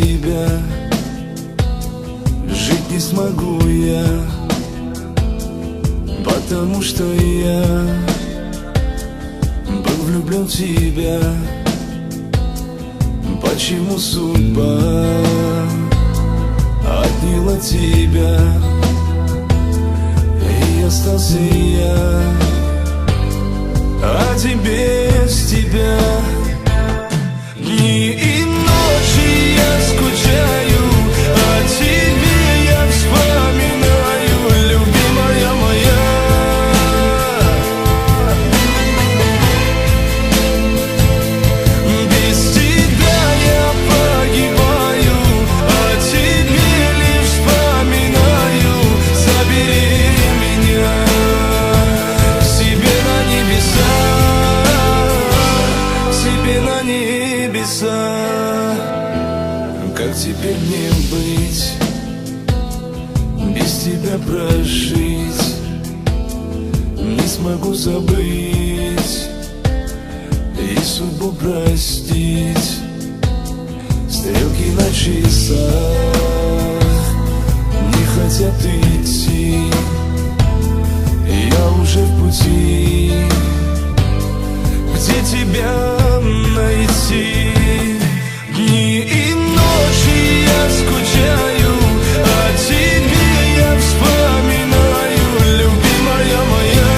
тебя жить не смогу я, потому что я был влюблен в тебя. Почему судьба отняла тебя, и остался я один без тебя? Дни и ночи я скучаю, о тебе я вспоминаю, любимая моя. Без тебя я погибаю, о тебе лишь вспоминаю. Забери меня к себе на небеса, к себе на небеса. Как теперь мне быть, без тебя прожить? Не смогу забыть и судьбу простить. Стрелки на часах не хотят идти, я уже в пути. Где тебя найти? Дни и ночи я скучаю, о тебе я вспоминаю, любимая моя.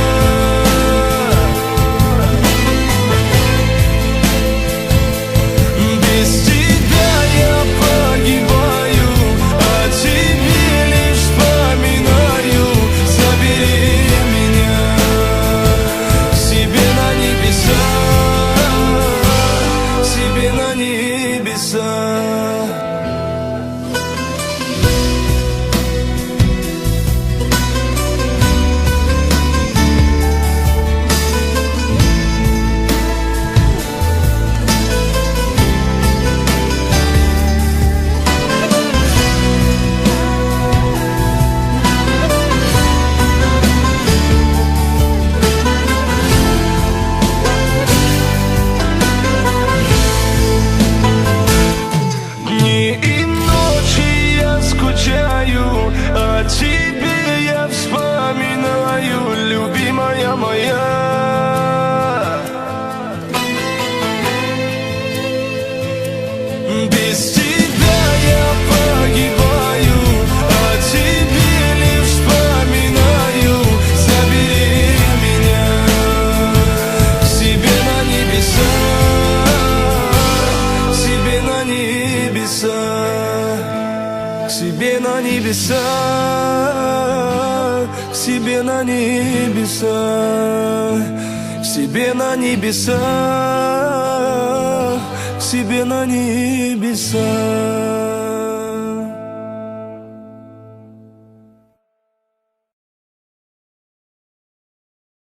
Без тебя я погибаю, о тебе лишь вспоминаю. Забери меня к себе на небеса, к себе на небеса. Дни и ночи я скучаю, о тебе я вспоминаю, любимая моя. Без тебя я погибаю, о тебе лишь вспоминаю. Забери меня к себе на небеса, к себе на небеса, к себе на небеса, к себе на небеса, к себе на небеса, к себе на небеса.